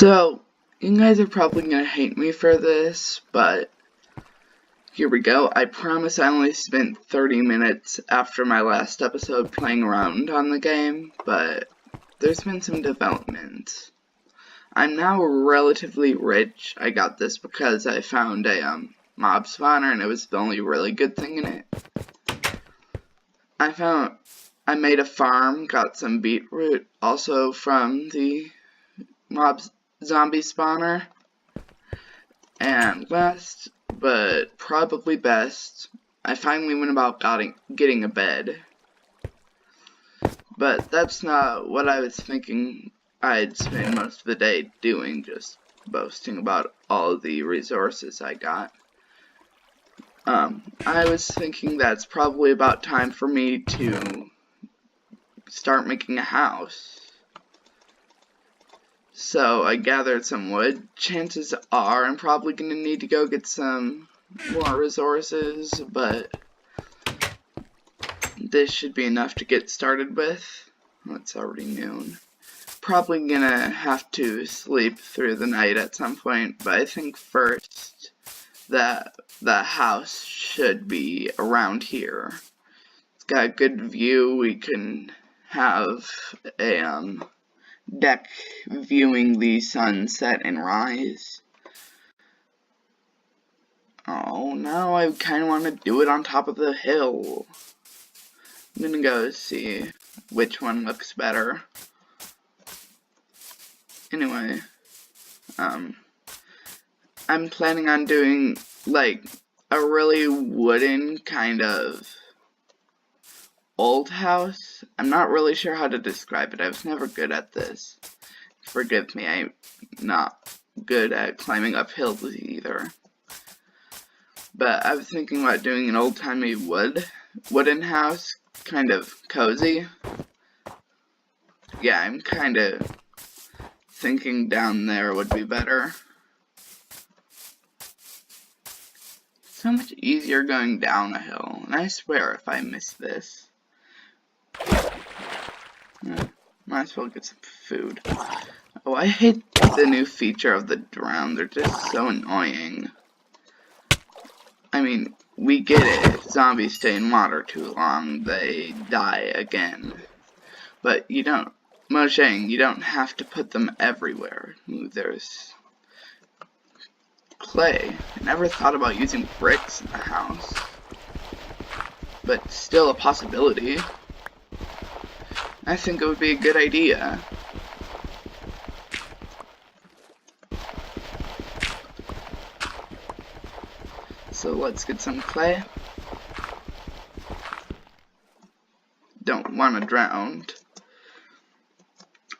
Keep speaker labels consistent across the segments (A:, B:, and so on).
A: So, you guys are probably gonna hate me for this, but here we go. I promise I only spent 30 minutes after my last episode playing around on the game, but there's been some developments. I'm now relatively rich. I got this because I found a mob spawner and it was the only really good thing in it. I made a farm, got some beetroot, also from the zombie spawner. And last, but probably best, I finally went about getting a bed. But that's not what I was thinking I'd spend most of the day doing, just boasting about all the resources I got. I was thinking that's probably about time for me to start making a house. So I gathered some wood. Chances are I'm probably going to need to go get some more resources, but this should be enough to get started with. Well, it's already noon. Probably gonna have to sleep through the night at some point, but I think first that the house should be around here. It's got a good view. We can have a deck viewing the sunset and rise. Oh, now I kind of want to do it on top of the hill. I'm gonna go see which one looks better. Anyway, I'm planning on doing like a really wooden kind of old house. I'm not really sure how to describe it. I was never good at this. Forgive me, I'm not good at climbing up hills either. But I was thinking about doing an old-timey wooden house, kind of cozy. Yeah, I'm kind of thinking down there would be better. So much easier going down a hill, and I swear if I miss this, might as well get some food. Oh, I hate the new feature of the drown. They're just so annoying. I mean, we get it. If zombies stay in water too long, they die again. But you don't, Mojang, you don't have to put them everywhere. Ooh, there's clay. I never thought about using bricks in the house. But still a possibility. I think it would be a good idea. So let's get some clay. Don't want to drown.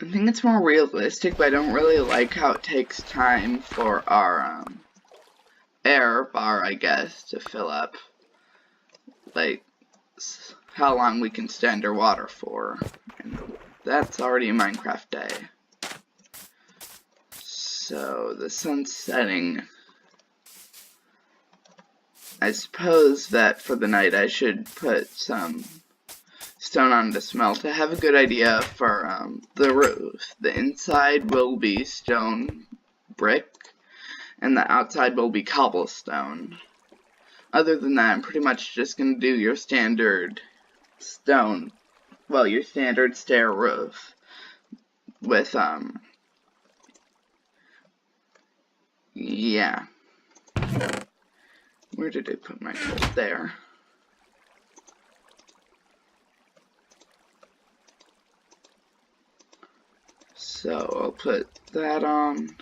A: I think it's more realistic, but I don't really like how it takes time for our air bar, I guess, to fill up. Like, how long we can stay underwater for. And that's already a Minecraft day. So, the sun's setting. I suppose that for the night I should put some stone on to smelt. I have a good idea for the roof. The inside will be stone brick, and the outside will be cobblestone. Other than that, I'm pretty much just going to do your standard stone, well, your standard stair roof with, yeah. Where did I put my tool? There. So, I'll put that on.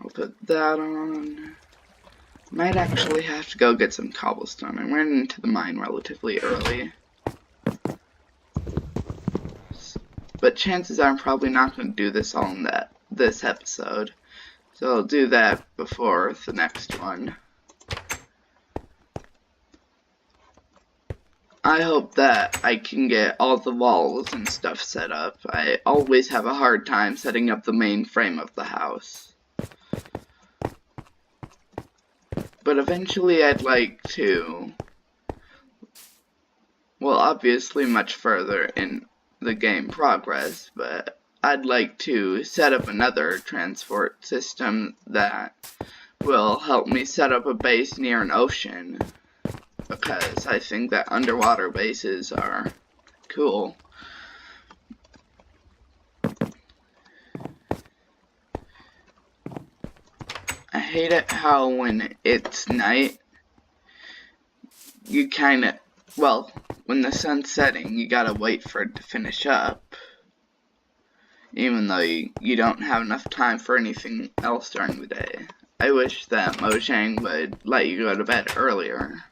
A: I'll put that on. Might actually have to go get some cobblestone. I went into the mine relatively early. But chances are I'm probably not going to do this all in this episode. So I'll do that before the next one. I hope that I can get all the walls and stuff set up. I always have a hard time setting up the main frame of the house. But eventually I'd like to, well, obviously much further in the game progress, but I'd like to set up another transport system that will help me set up a base near an ocean, because I think that underwater bases are cool. I hate it how when it's night, you kinda, well, when the sun's setting, you gotta wait for it to finish up, even though you don't have enough time for anything else during the day. I wish that Mojang would let you go to bed earlier.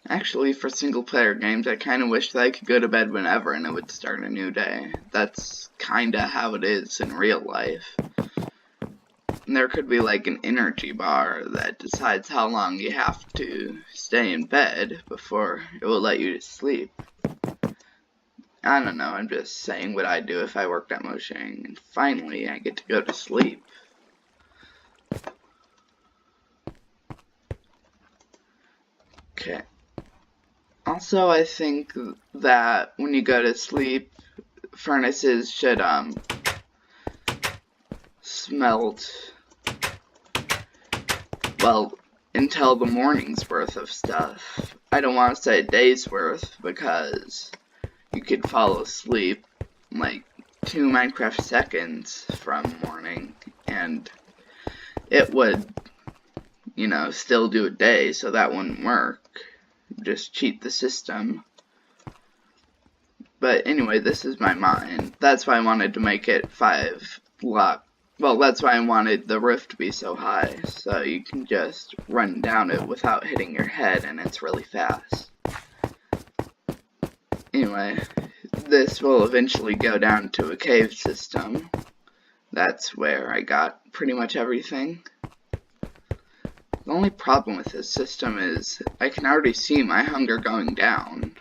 A: Actually, for single-player games, I kinda wish that I could go to bed whenever and it would start a new day. That's kinda how it is in real life. And there could be like an energy bar that decides how long you have to stay in bed before it will let you sleep. I don't know, I'm just saying what I'd do if I worked at Mojang, and finally I get to go to sleep. Okay. Also, I think that when you go to sleep, furnaces should smelt, well, until the morning's worth of stuff. I don't want to say a day's worth, because you could fall asleep like 2 Minecraft seconds from morning, and it would, you know, still do a day, so that wouldn't work. Just cheat the system. But anyway, this is my mind. That's why I wanted to make it 5 block. Well, that's why I wanted the roof to be so high, so you can just run down it without hitting your head, and it's really fast. Anyway, this will eventually go down to a cave system. That's where I got pretty much everything. The only problem with this system is I can already see my hunger going down.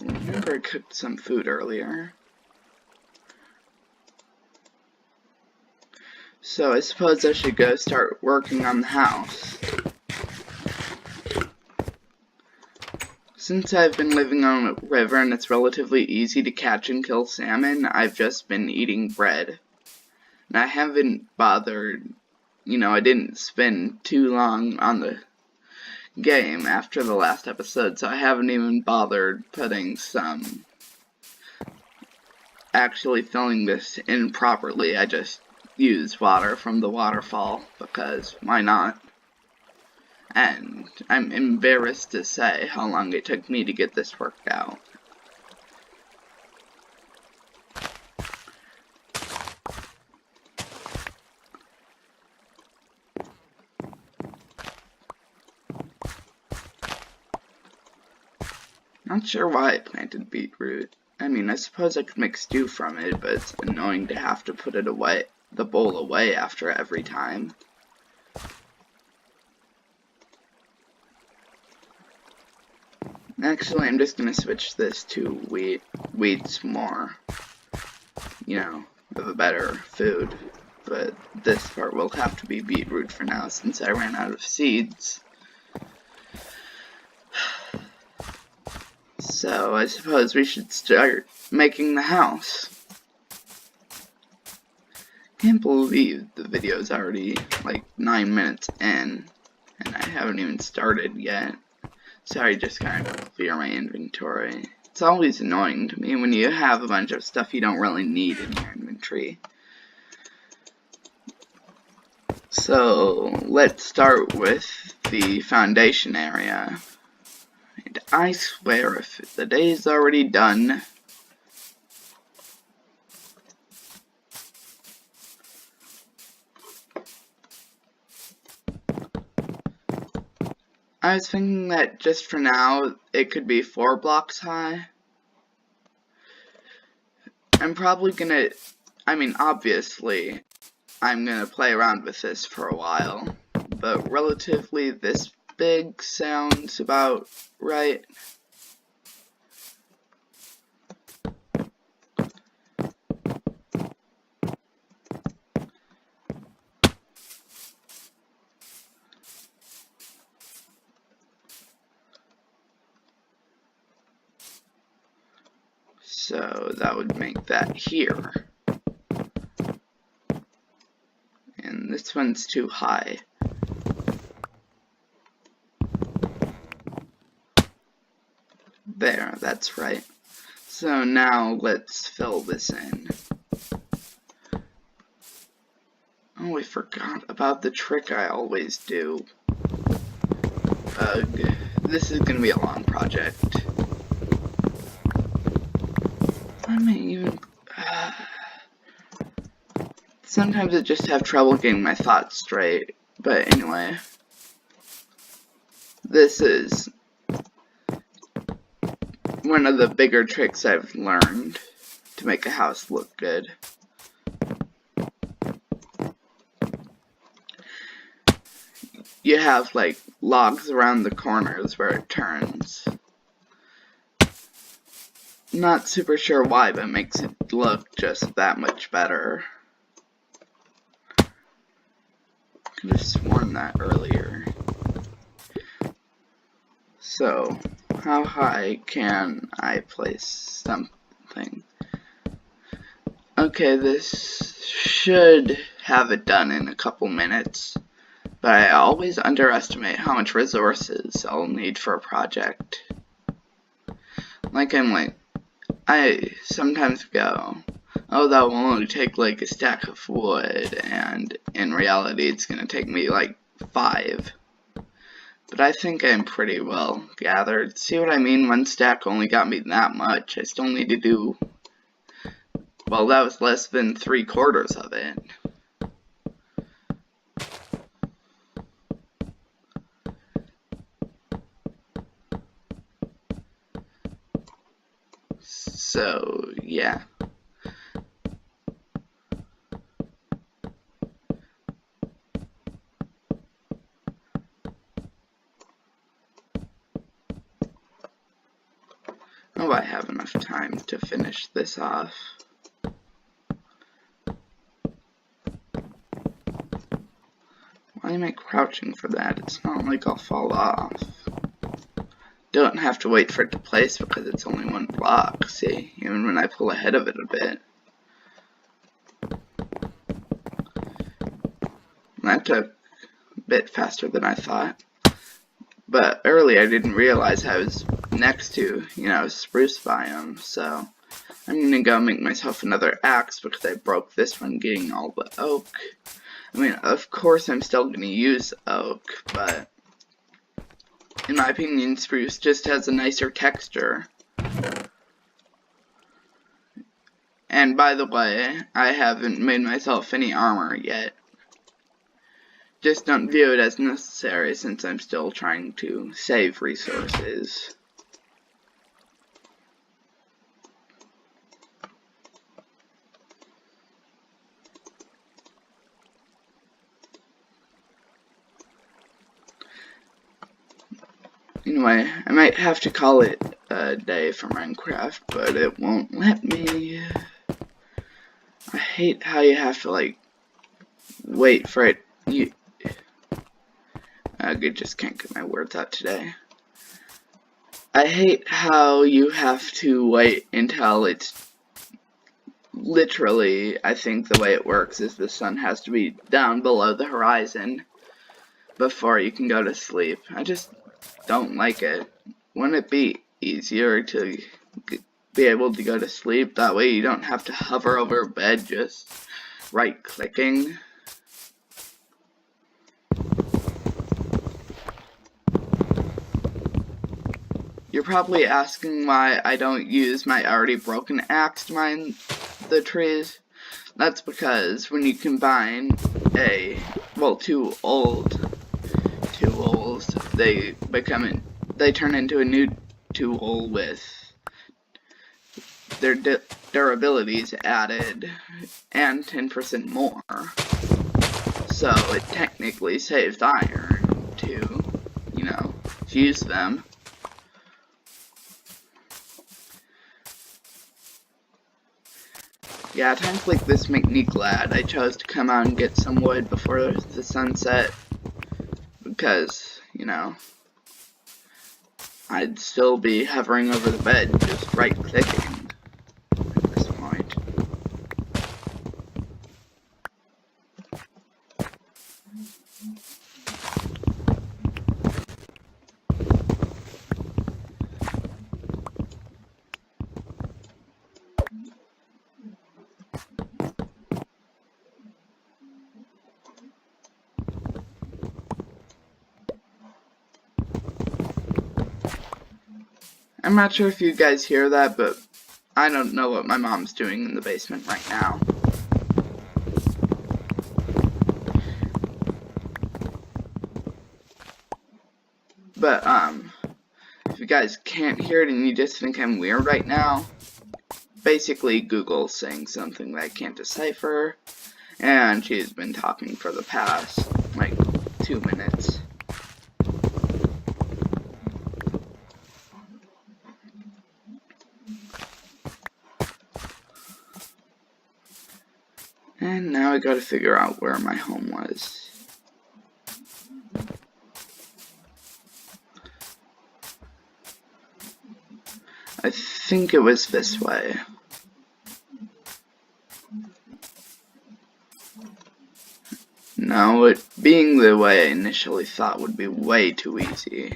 A: I remember I cooked some food earlier. So I suppose I should go start working on the house. Since I've been living on a river and it's relatively easy to catch and kill salmon, I've just been eating bread. And I haven't bothered, you know, I didn't spend too long on the game after the last episode, so I haven't even bothered putting actually filling this in properly. I just use water from the waterfall, because why not? And I'm embarrassed to say how long it took me to get this worked out. Not sure why I planted beetroot. I mean, I suppose I could make stew from it, but it's annoying to have to put it away, the bowl away after every time. Actually, I'm just gonna switch this to wheat's more, you know, of a better food. But this part will have to be beetroot for now, since I ran out of seeds. So I suppose we should start making the house. Can't believe the video's already like 9 minutes in, and I haven't even started yet. Sorry, just kind of clear my inventory. It's always annoying to me when you have a bunch of stuff you don't really need in your inventory. So let's start with the foundation area. And I swear, if the day's already done, I was thinking that just for now, it could be 4 blocks high. I'm probably gonna, I mean, obviously, I'm gonna play around with this for a while, but relatively this big sounds about right. So that would make that here. And this one's too high. There, that's right. So now let's fill this in. Oh, I forgot about the trick I always do. Ugh, this is gonna be a long project. I may even... sometimes I just have trouble getting my thoughts straight. But anyway. This is one of the bigger tricks I've learned to make a house look good. You have like logs around the corners where it turns. Not super sure why, but it makes it look just that much better. Could have sworn that earlier. So, how high can I place something? Okay, this should have it done in a couple minutes. But I always underestimate how much resources I'll need for a project. I sometimes go, oh, that will only take like a stack of wood, and in reality it's gonna take me like 5. But I think I'm pretty well gathered. See what I mean? One stack only got me that much. I still need to do, well, that was less than 3/4 of it. So, yeah. Oh, I have enough time to finish this off. Why am I crouching for that? It's not like I'll fall off. Don't have to wait for it to place because it's only one block, see? Even when I pull ahead of it a bit. That took a bit faster than I thought. But early I didn't realize I was next to, spruce biome, so I'm gonna go make myself another axe because I broke this one getting all the oak. I mean, of course I'm still gonna use oak, but in my opinion, spruce just has a nicer texture. And by the way, I haven't made myself any armor yet. Just don't view it as necessary since I'm still trying to save resources. Anyway, I might have to call it a day for Minecraft, but it won't let me. I hate how you have to, wait for it. I just can't get my words out today. I hate how you have to wait until it's literally, I think the way it works is the sun has to be down below the horizon before you can go to sleep. I just don't like it. Wouldn't it be easier to be able to go to sleep? That way you don't have to hover over a bed just right-clicking. You're probably asking why I don't use my already broken axe to mine the trees. That's because when you combine two tools, they turn into a new tool with their durabilities added and 10% more. So it technically saves iron to use them. Yeah, times like this make me glad I chose to come out and get some wood before the sunset, because, I'd still be hovering over the bed, just right-clicking. I'm not sure if you guys hear that, but I don't know what my mom's doing in the basement right now. But, if you guys can't hear it and you just think I'm weird right now, basically Google's saying something that I can't decipher, and she's been talking for the past, like, 2 minutes. And now I gotta figure out where my home was. I think it was this way. No, it being the way I initially thought would be way too easy.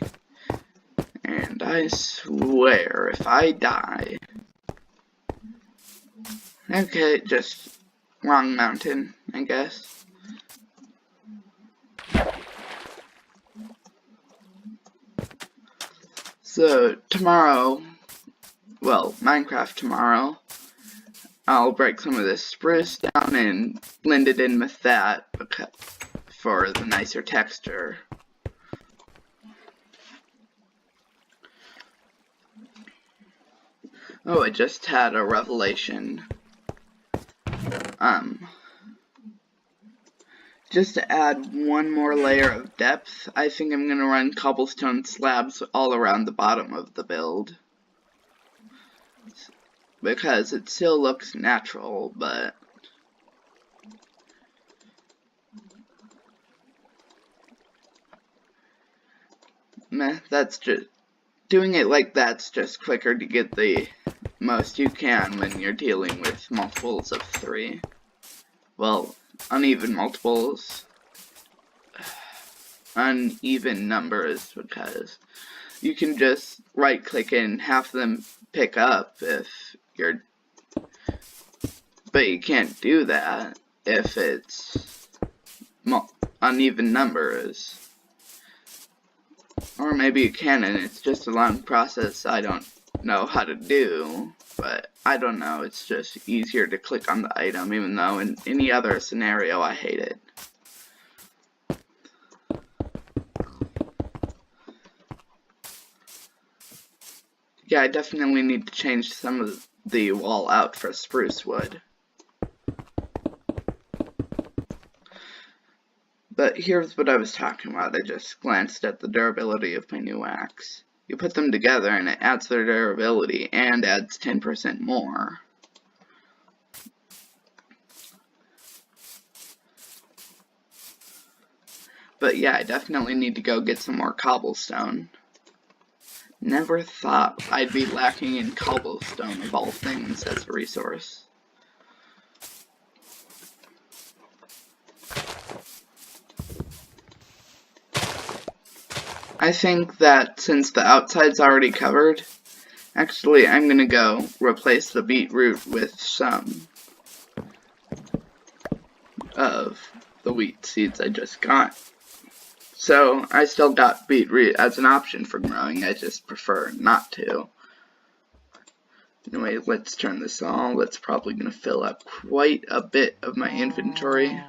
A: And I swear, if I die... Okay, just wrong mountain, I guess. So, tomorrow... Well, Minecraft tomorrow, I'll break some of this spruce down and blend it in with that for the nicer texture. Oh, I just had a revelation. Just to add one more layer of depth, I think I'm gonna run cobblestone slabs all around the bottom of the build. Because it still looks natural, but meh, that's just doing it like that's just quicker to get the most you can when you're dealing with multiples of 3. Well, uneven multiples, uneven numbers, because you can just right click and have them pick up if you're, but you can't do that if it's uneven numbers. Or maybe you can and it's just a long process I don't know how to do, but I don't know, it's just easier to click on the item, even though in any other scenario I hate it. Yeah, I definitely need to change some of the wall out for spruce wood. But here's what I was talking about. I just glanced at the durability of my new axe. You put them together and it adds their durability and adds 10% more. But yeah, I definitely need to go get some more cobblestone. Never thought I'd be lacking in cobblestone of all things as a resource. I think that since the outside's already covered, actually I'm gonna go replace the beetroot with some of the wheat seeds I just got. So, I still got beetroot as an option for growing, I just prefer not to. Anyway, let's turn this on. That's probably going to fill up quite a bit of my inventory.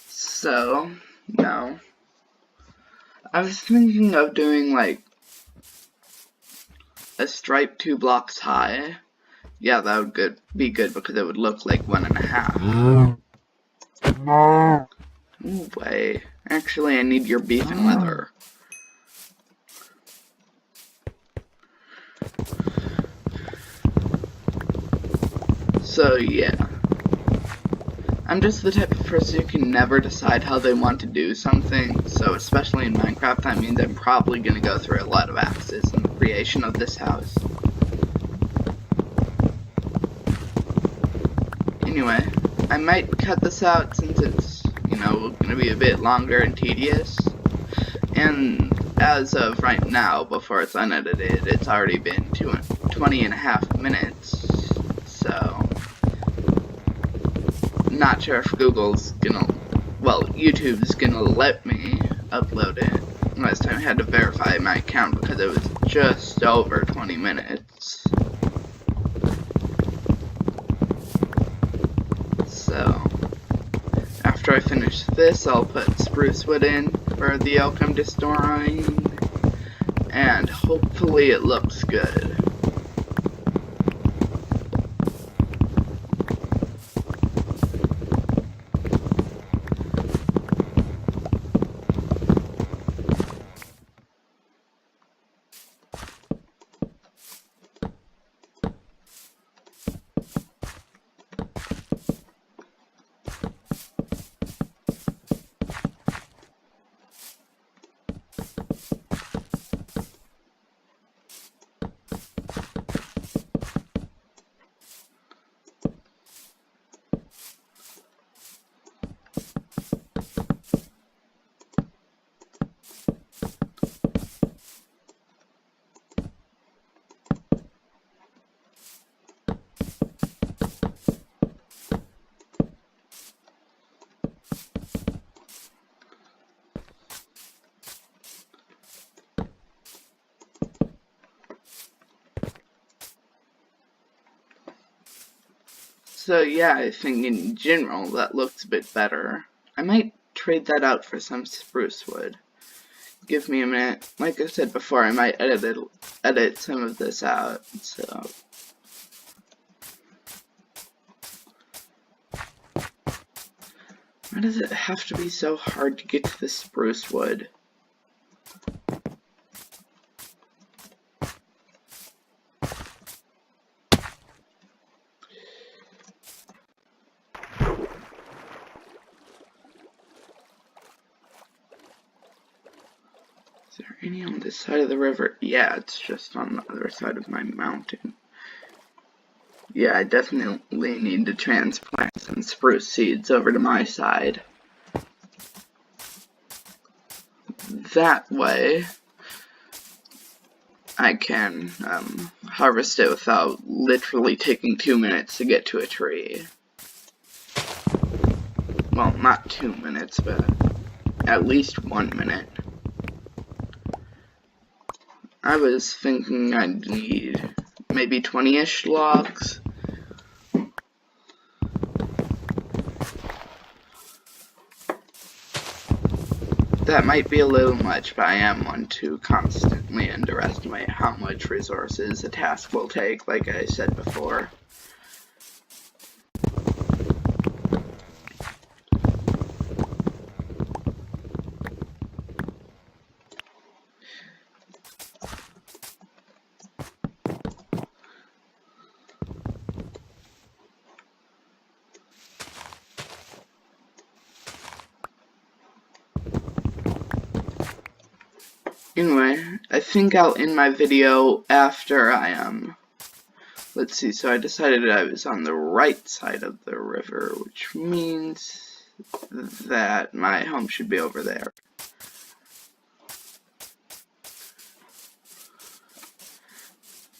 A: So, now, I was thinking of doing like a stripe 2 blocks high. Yeah, that would be good because it would look like 1.5. Ooh, wait. Actually, I need your beef and leather. So, yeah. I'm just the type of person who can never decide how they want to do something, so especially in Minecraft, that means I'm probably going to go through a lot of axes in the creation of this house. Anyway, I might cut this out since it's, you know, going to be a bit longer and tedious. And as of right now, before it's unedited, it's already been 20.5 minutes. So, not sure if YouTube's gonna let me upload it. last time I had to verify my account because it was just over 20 minutes. So, after I finish this, I'll put spruce wood in for the elk I'm destroying, and hopefully it looks good. So yeah, I think in general that looks a bit better. I might trade that out for some spruce wood. Give me a minute. Like I said before, I might edit some of this out, so. Why does it have to be so hard to get to the spruce wood? Is there any on this side of the river? Yeah, it's just on the other side of my mountain. Yeah, I definitely need to transplant some spruce seeds over to my side. That way, I can harvest it without literally taking 2 minutes to get to a tree. Well, not 2 minutes, but at least 1 minute. I was thinking I'd need maybe 20-ish logs. That might be a little much, but I am one to constantly underestimate how much resources a task will take, like I said before. Anyway, I think I'll end my video after I, let's see, so I decided I was on the right side of the river, which means that my home should be over there.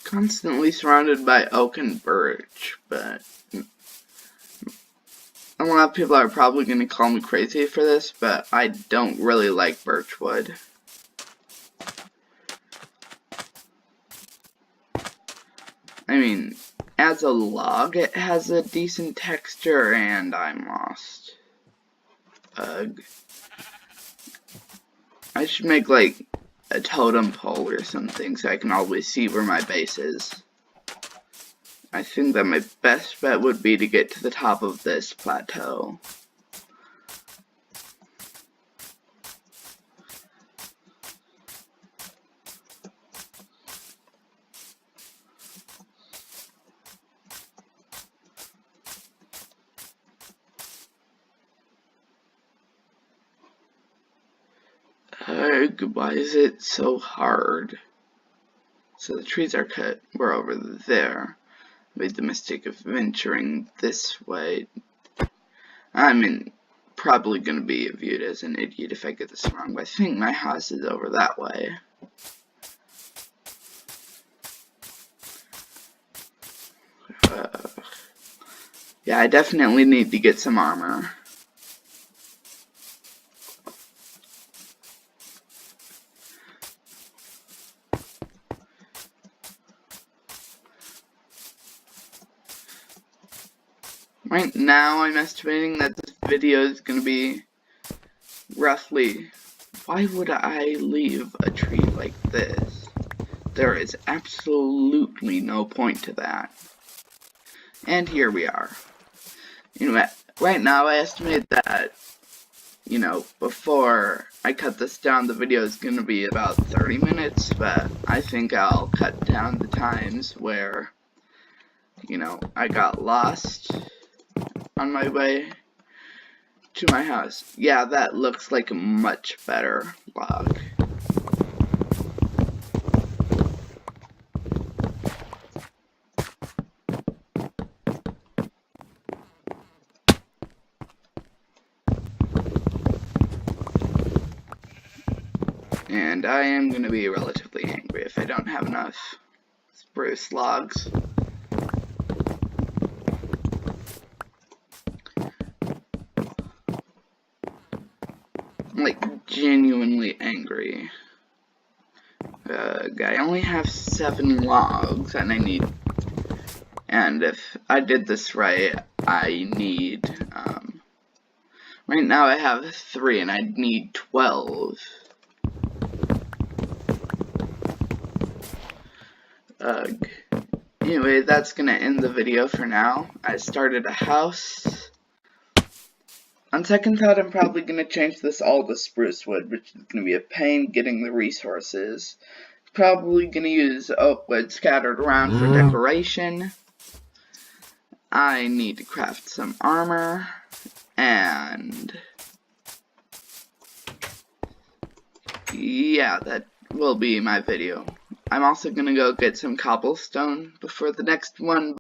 A: Constantly surrounded by oak and birch, but a lot of people are probably going to call me crazy for this, but I don't really like birch wood. I mean, as a log, it has a decent texture, and I'm lost. Ugh. I should make, like, a totem pole or something so I can always see where my base is. I think that my best bet would be to get to the top of this plateau. Why is it so hard? So the trees are cut. We're over there. Made the mistake of venturing this way. I'm probably going to be viewed as an idiot if I get this wrong, but I think my house is over that way. Yeah, I definitely need to get some armor. Right now, I'm estimating that this video is going to be roughly... Why would I leave a tree like this? There is absolutely no point to that. And here we are. Anyway, right now I estimate that, you know, before I cut this down, the video is going to be about 30 minutes, but I think I'll cut down the times where, you know, I got lost on my way to my house. Yeah, that looks like a much better log. And I am going to be relatively angry if I don't have enough spruce logs. I'm like genuinely angry. I only have 7 logs and I need, and if I did this right, I need, right now I have 3 and I need 12. Anyway, that's gonna end the video for now. I started a house. On second thought, I'm probably gonna change this all to spruce wood, which is gonna be a pain getting the resources. Probably gonna use oak wood scattered around for decoration. I need to craft some armor, and yeah, that will be my video. I'm also gonna go get some cobblestone before the next one.